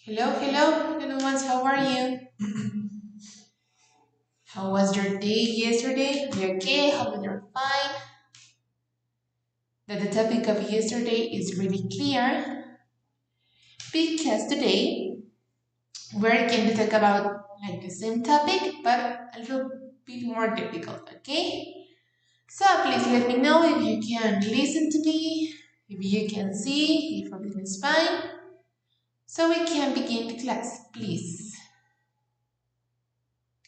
Hello, little ones, how are you? How was your day yesterday? You okay? Hope you're fine. That the topic of yesterday is really clear because today we're going to talk about like the same topic but a little bit more difficult, okay? So please let me know if you can listen to me, if you can see, if everything is fine, so we can begin the class, please.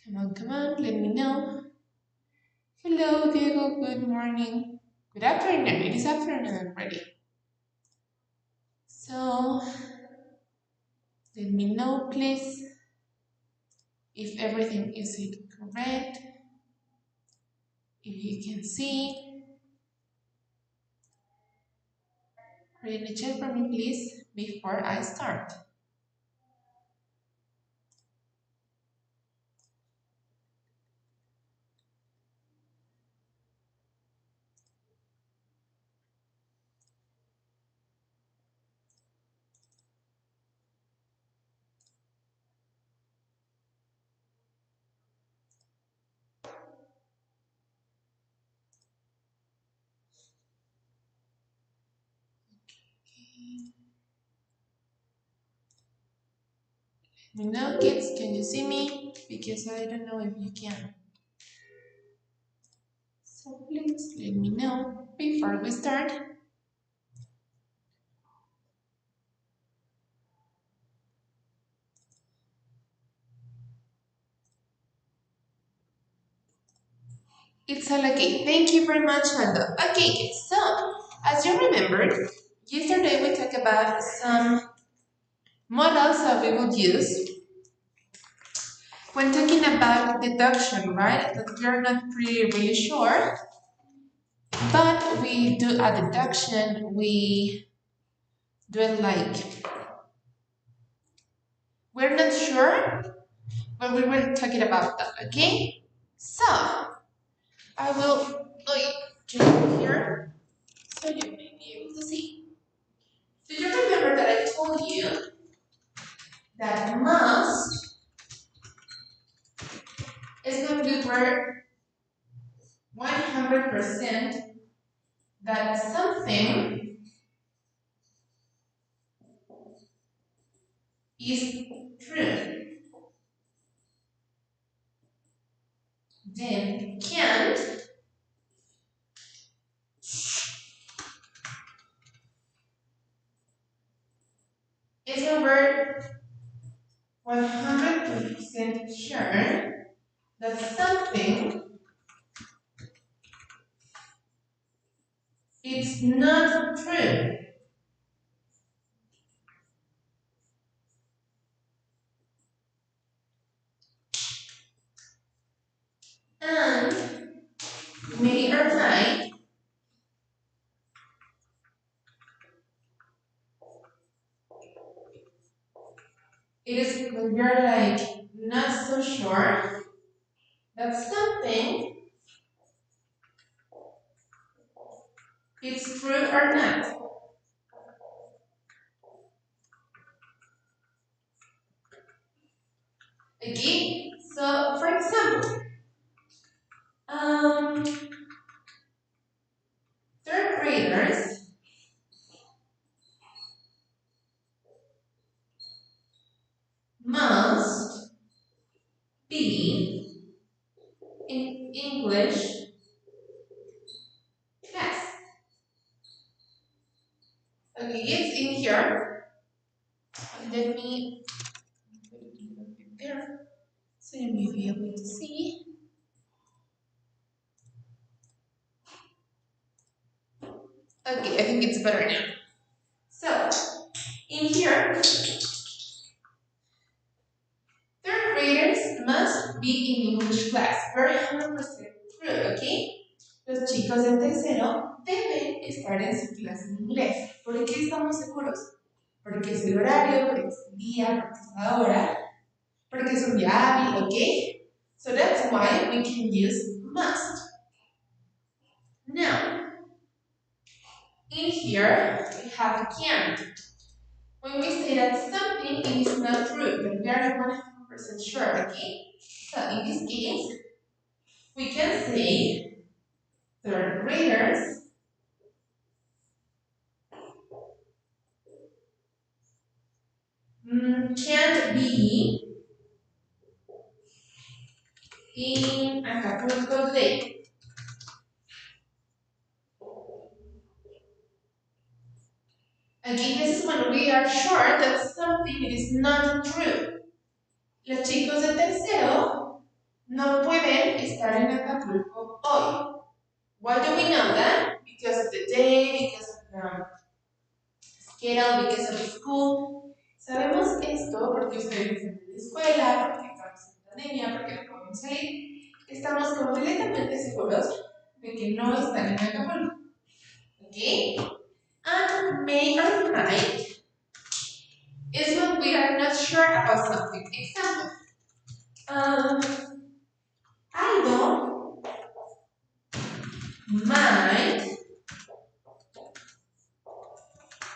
Come on, let me know. Hello, Diego. Good morning. Good afternoon. It is afternoon already. So, let me know, please, if everything is correct, if you can see. Read the chat for me, please, before I start. Let me know, kids, can you see me? Because I don't know if you can. So please let me know before we start. It's all okay. Thank you very much, Nando. Okay, kids, so as you remembered, yesterday we talked about some models that we would use when talking about deduction, right? That we're not really sure, but we do a deduction, we do it like we're not sure, but we were talking about that, okay? So I will change here so you may be able to see. Do you remember that I told you that must is going to be where 100% that something is true. Then can't is when we're 100% sure that something is not true. And may or might it is when you're like not so sure that something is true or not. Okay? So for example, um, third graders must be in English class. Okay, it's in here. Let me put it a little bit there so you may be able to see. Okay, I think it's better now. So, in here, third graders must be in English class. Very 100% true, okay? Los chicos del tercero deben estar en su clase en inglés. ¿Por qué estamos seguros? Porque es el horario, porque es el día, porque es la hora, porque es un día hábil, ¿ok? So that's why we can use must. Now, in here we have can't. when we say that something is not true, but we are 100% sure, okay? So in this case, we can say third graders can't be in a Catholic day. Again, this is when we are sure that something is not true. Los chicos de tercero no pueden estar en Acapulco hoy. Why do we know that? Because of the day, because of the schedule, because of the school. Sabemos esto porque ustedes están en la escuela, porque estamos en pandemia, porque no podemos salir. Estamos completamente seguros de que no están en Acapulco. Okay? And may or might is when we are not sure about something. Example. I don't might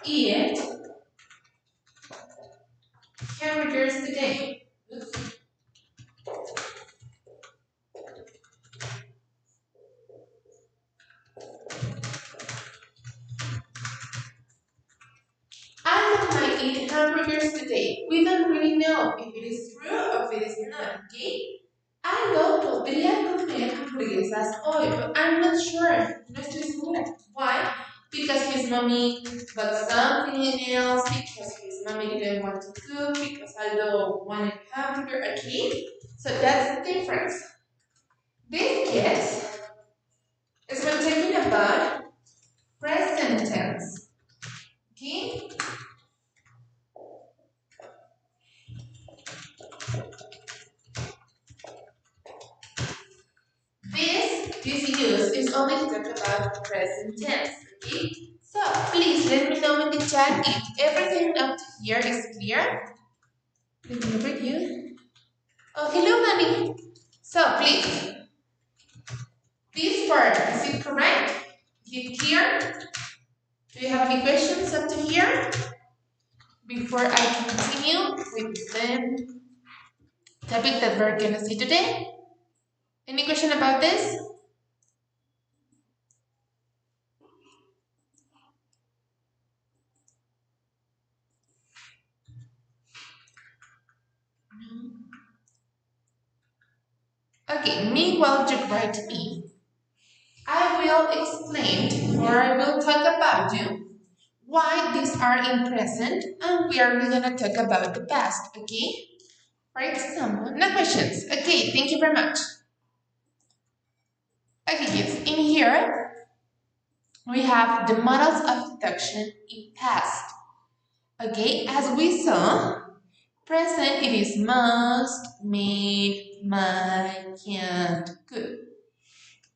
eat hamburgers today. I don't might eat hamburgers today. We don't really know if it is true or if it is not, okay? Algo podría comer hamburguesas hoy, but I'm not sure. No estoy segura. Why? Because his mommy got something else, because his mommy didn't want to cook, because Aldo wanted hamburger, okay? So that's the difference. This yes is when talking about present tense, okay? This use is only to talk about present tense, okay? So please let me know in the chat if everything up to here is clear. Let me review. Oh, hello, Manny. So please, this part, is it correct? Is it clear? Do you have any questions up to here? Before I continue with the topic that we're gonna see today? Any question about this? Okay, meanwhile you write me. I will explain or I will talk about you why these are in present and we are going to talk about the past, okay? For example, no questions. Okay, thank you very much. Okay, kids, in here we have the models of deduction in past. Okay, as we saw, present it is must, may, might, can't, could.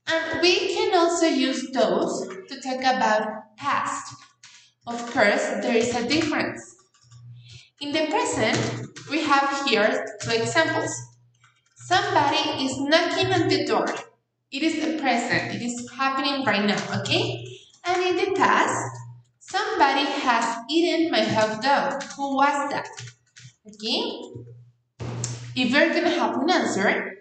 And we can also use those to talk about past. Of course, there is a difference. In the present, we have here two examples. Somebody is knocking on the door. It is a present. It is happening right now, okay? And in the past, somebody has eaten my hot dog. Who was that? Okay? If we're going to have an answer,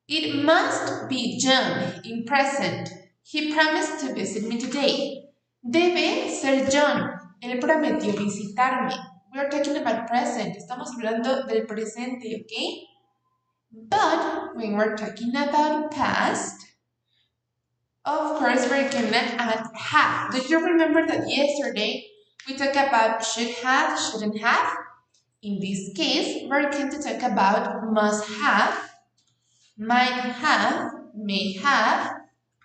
it must be John in present. He promised to visit me today. Debe ser John. Él prometió visitarme. We are talking about present. Estamos hablando del presente, okay? But when we're talking about past, of course we're gonna add have. Do you remember that yesterday we talked about should have, shouldn't have? In this case, we're going to talk about must have, might have, may have,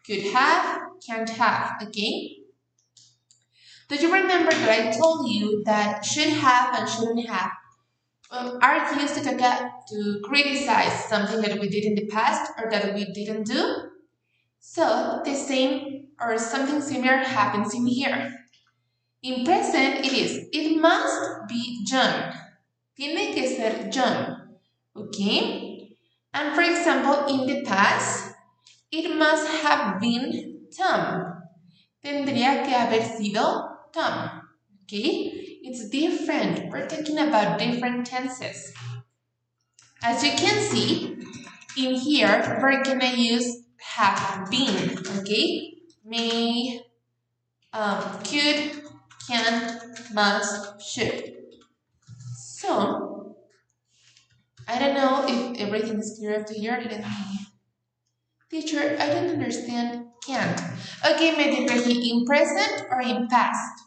could have, can't have, okay? Do you remember that I told you that should have and shouldn't have are used to criticize something that we did in the past or that we didn't do? So the same or something similar happens in here. In present it is, it must be John. Tiene que ser John, okay? And for example, in the past, it must have been Tom. Tendría que haber sido Tom, okay? it's different. We're talking about different tenses. As you can see, in here, we're gonna use have been, okay? May, could, can, must, should. So, I don't know if everything is clear up to here. Let me... Teacher, I don't understand can't. Okay, my dear Reggie, in present or in past?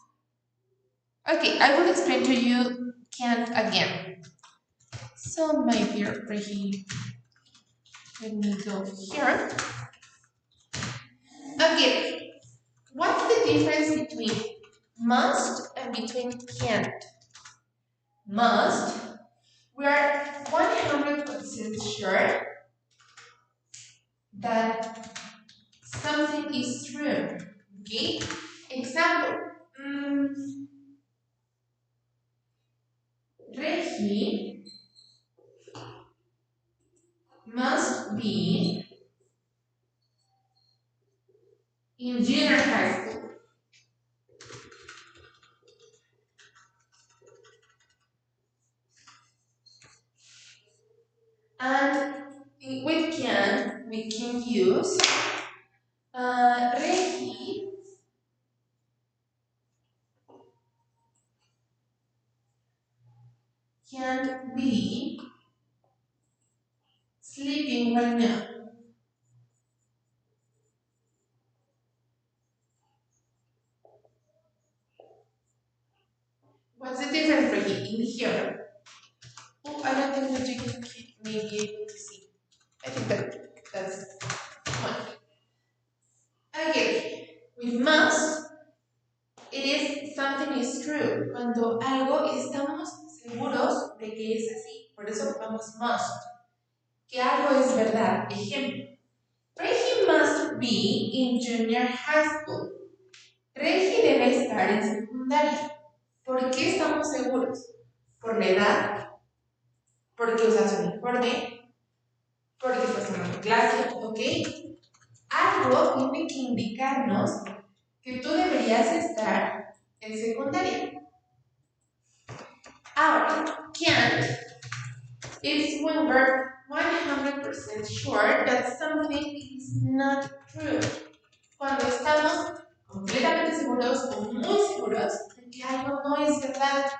Okay, I will explain to you can't again. So, my dear Reggie, let me go here. Okay, what's the difference between must and between can't? Must, we are 100% sure that something is true. Okay? Example. Reggie must be in junior high school. And we can use Reggie can be sleeping right now. What's the difference, Reggie, in here? Oh, I don't think that you can maybe able to see. I think that's one. Okay, with must, it is something is true. Cuando algo estamos seguros de que es así. Por eso ocupamos must. Que algo es verdad. Ejemplo. Reggie must be in junior high school. Reggie debe estar en secundaria. ¿Por qué estamos seguros? Por la edad, porque usa su uniforme, porque está tomando clase, ¿ok? Algo tiene que indicarnos que tú deberías estar en secundaria. Ahora, can't is when we're 100% sure that something is not true. Cuando estamos completamente seguros o muy seguros de que algo no es verdad.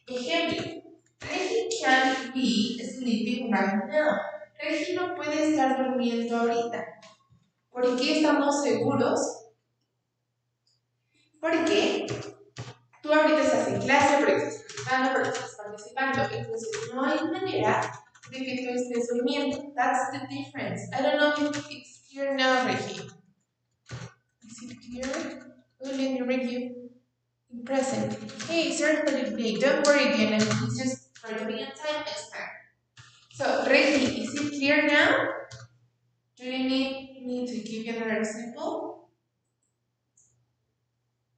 Ejemplo, Reggie can't be sleeping right now. Reggie no puede estar durmiendo ahorita. ¿Por qué estamos seguros? Porque tú ahorita estás en clase, porque estás practicando, porque estás participando. Entonces no hay manera de que tú estés durmiendo. That's the difference. I don't know if it's clear now, Reggie. Is it clear? Oh, let me read you in present. Hey, sorry for the delay. Don't worry again. It's just for the be on time next time. So, Reggie, is it clear now? Do you need me to give you another example?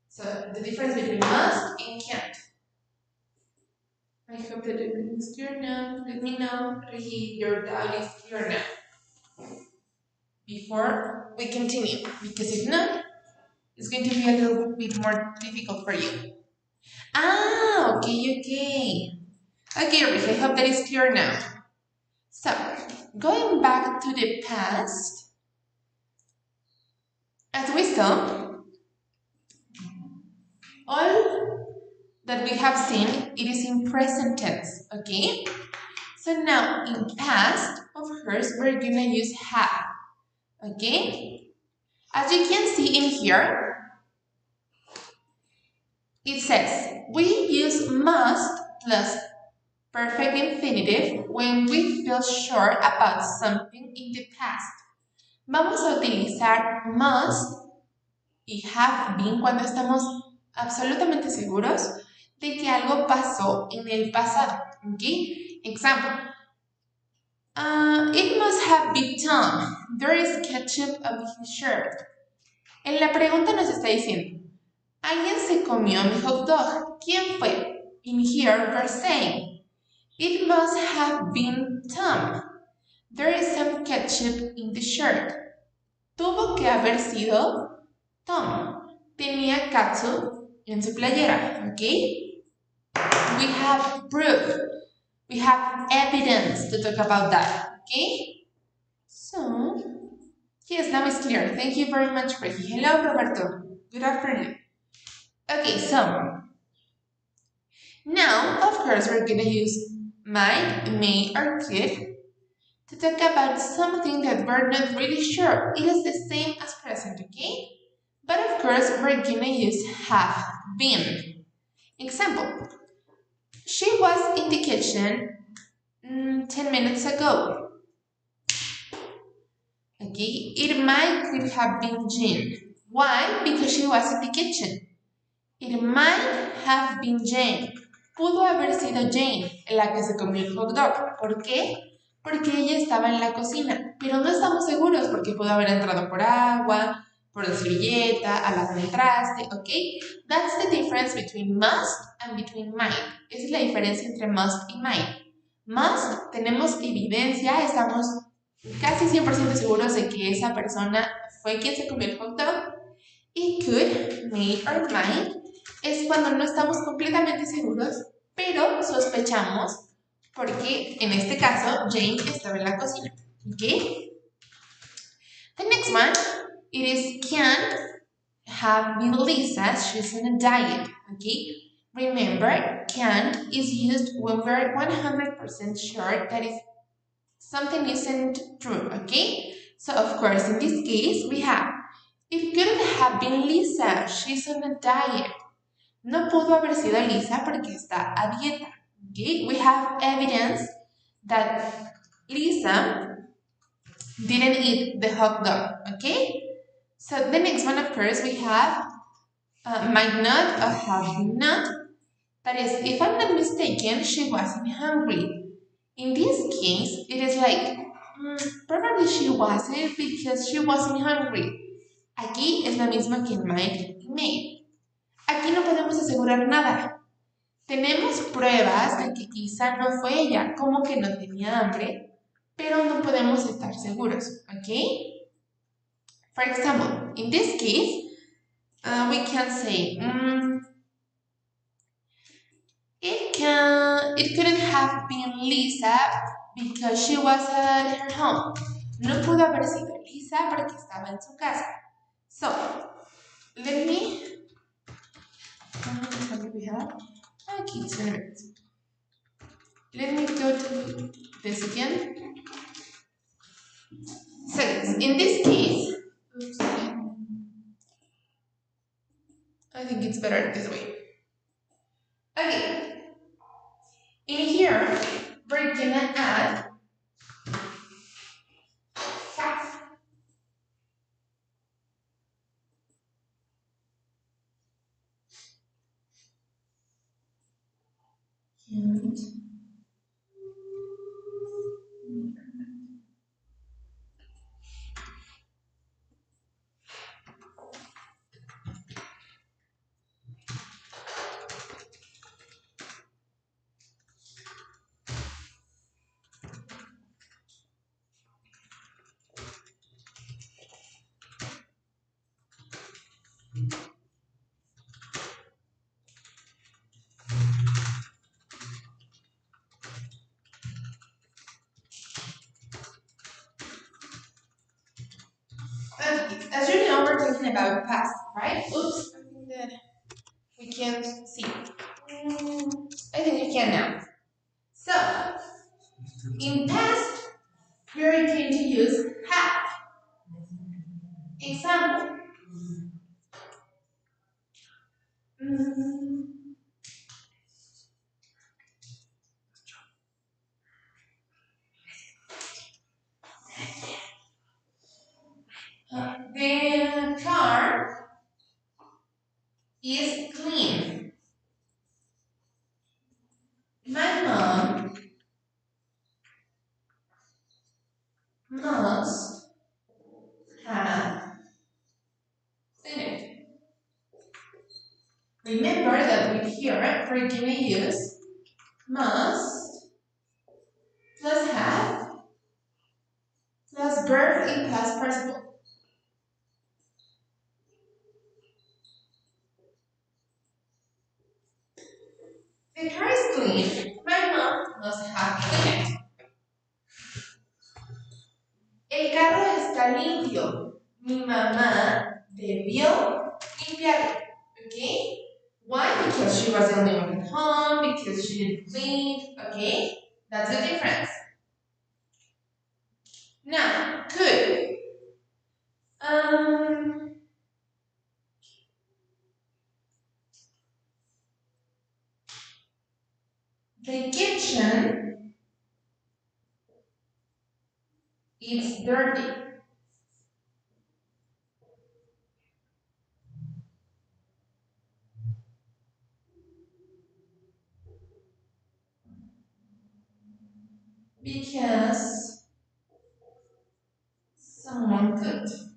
So, the difference between must and can't. I hope that everything is clear now. Let me know, Reggie, your doubt is clear now. Before we continue, because if not, it's going to be a little bit more difficult for you. Ah, okay. Okay, Reggie, I hope that is clear now. So, going back to the past, as we saw, all that we have seen, it is in present tense, okay? So now, in past, of course, we're gonna use have, okay? As you can see in here, it says, we use must plus perfect infinitive when we feel sure about something in the past. Vamos a utilizar must y have been cuando estamos absolutamente seguros de que algo pasó en el pasado. ¿Ok? Example. It must have been Tom. There is ketchup on his shirt. En la pregunta nos está diciendo, alguien se comió mi hot dog. ¿Quién fue? In here we're saying, it must have been Tom. There is some ketchup in the shirt. Tuvo que haber sido Tom. Tenía ketchup en su playera, ¿ok? we have proof. We have evidence to talk about that, okay? So, yes, now it's clear. Thank you very much, Reggie. Hello, Roberto. Good afternoon. Okay, so, now, of course, we're gonna use might, may, or could to talk about something that we're not really sure. It is the same as present, okay? But of course, we're gonna use have been. Example, she was in the kitchen 10 minutes ago. Okay, it might could have been Jane. Why? Because she was in the kitchen. It might have been Jane. Pudo haber sido Jane la que se comió el hot dog. ¿Por qué? Porque ella estaba en la cocina. Pero no estamos seguros porque pudo haber entrado por agua, por la servilleta, a lavar el traste, ¿ok? That's the difference between must and between might. Esa es la diferencia entre must y might. Must, tenemos evidencia, estamos casi 100% seguros de que esa persona fue quien se comió el hot dog. Y could, may or might, es cuando no estamos completamente seguros, pero sospechamos porque en este caso Jane estaba en la cocina. ¿Ok? The next one, it is can have been Lisa, she's on a diet. Okay? Remember, can is used when we're 100% sure that is something isn't true. Okay? So of course, in this case, we have it couldn't have been Lisa, she's on a diet. No pudo haber sido Lisa porque está a dieta. Okay? We have evidence that Lisa didn't eat the hot dog. Okay? So the next one, of course, we have might not or have not. That is, if I'm not mistaken, she wasn't hungry. In this case, it is like, probably she wasn't because she wasn't hungry. Aquí es la misma que might y may. Aquí no podemos asegurar nada. Tenemos pruebas de que quizá no fue ella, como que no tenía hambre, pero no podemos estar seguros, ¿ok? For example, in this case, we can say, it couldn't have been Lisa because she was at her home. No pudo haber sido Lisa porque estaba en su casa. So, let me, what do we have? Okay, it's a minute. Let me go to this again. So, in this case, oops, I think it's better this way. Okay, in here, we're gonna add have. And as you know, we're talking about past, right? Oops, I think that we can't see. I think we can now. So, in past, we're going to use have. Example. The car is clean. My mom must have seen it. Remember that with here, we're going to use must plus have plus verb in past participle. The car is Mi mamá debió limpiarlo. Okay? Why? Because she was the only one at home, because she didn't clean. Okay? That's the difference. Now, could. Um, the kitchen is dirty. Because someone cooked.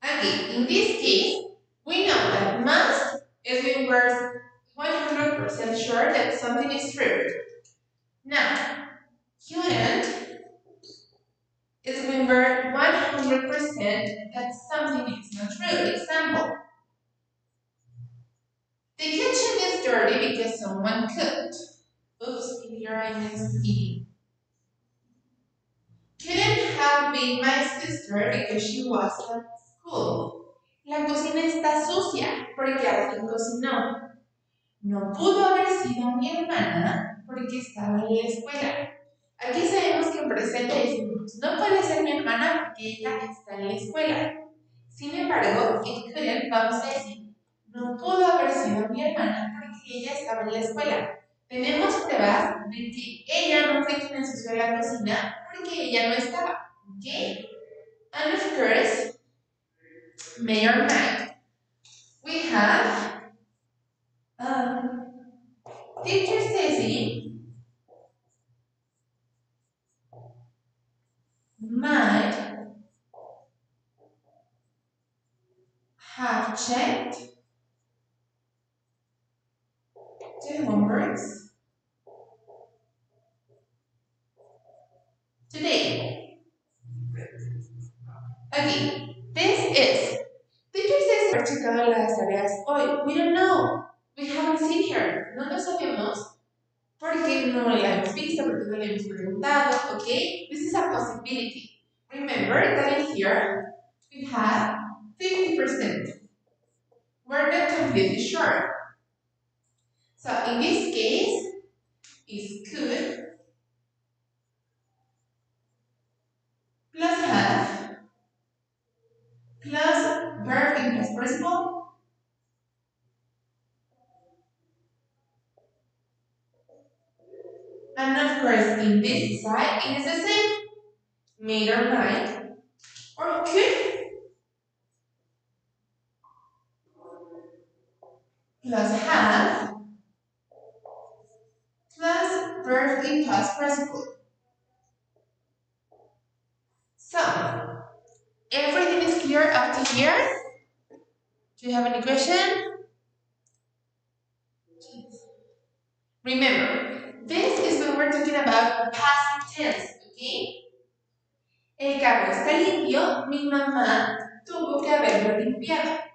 Okay, in this case, we know that must is when we're 100% sure that something is true. Now, couldn't is when we're 100% that something is not true. Example, the kitchen is dirty because someone cooked. Oops, here I missed eating. Couldn't have been my sister because she was at school. La cocina está sucia porque alguien cocinó. No pudo haber sido mi hermana porque estaba en la escuela. Aquí sabemos que en presente decimos, no puede ser mi hermana porque ella está en la escuela. Sin embargo, en couldn't vamos a decir, no pudo haber sido mi hermana porque ella estaba en la escuela. Tenemos pruebas de que ella no fue quien ensució la cocina porque ella no estaba. ¿Ok? And of course, may or might. We have teacher Ceci might have checked the homeworks today. Okay, this is teacher Ceci ha checado las tareas hoy. We don't know. We haven't seen her. No lo sabemos porque no la hemos visto, porque no le hemos preguntado. Okay, this is a possibility. Remember that in here we have 50%. We're not completely sure. So in this case, is could plus have plus verb in past participle, and of course in this side it is the same, made or might, or could plus have plus verb in past participle. So everything is clear up to here. Do you have any question? Remember, this is when we're talking about past tense, okay? El carro está limpio, mi mamá tuvo que haberlo limpiado.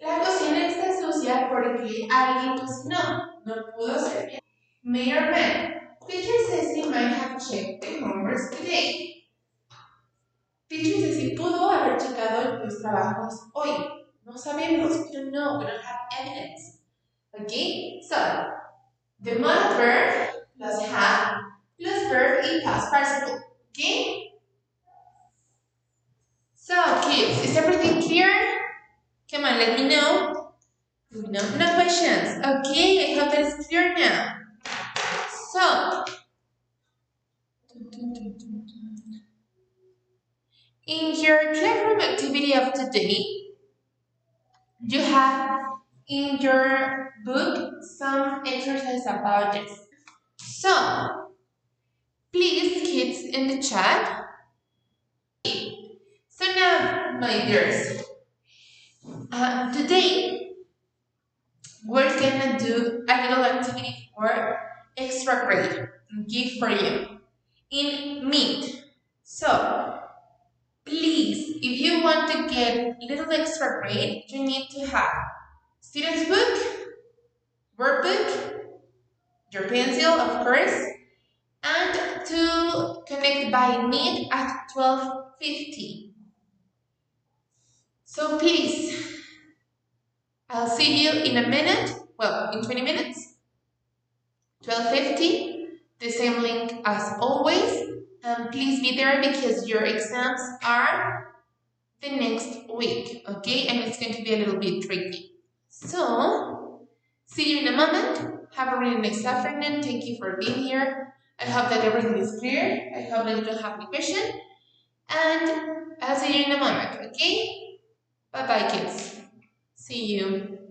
La cocina está sucia porque alguien cocinó. No pudo ser bien. May or may. Teacher Ceci might have checked the homework today. Teacher Ceci pudo haber checado los trabajos hoy. No sabemos. We don't know. We don't have evidence. Okay? So, the modal verb plus have plus verb in past participle. Okay? So, kids, is everything clear? Come on, let me know. No questions. Okay, I hope that is clear now. So, In your classroom activity of today, you have in your book some exercise about this. So, please, kids in the chat. So now, my dears, today we're gonna do a little activity for extra grade, gift for you in Meet. So, please, if you want to get little extra grade, you need to have student's book, workbook, your pencil, of course, and to connect by Meet at 12:50. So please, I'll see you in a minute, well, in 20 minutes, 12:50, the same link as always. Please be there because your exams are the next week, okay? And it's going to be a little bit tricky. So, see you in a moment. Have a really nice afternoon. Thank you for being here. I hope that everything is clear. I hope that you don't have any question. And I'll see you in a moment, okay? Bye-bye, kids. See you.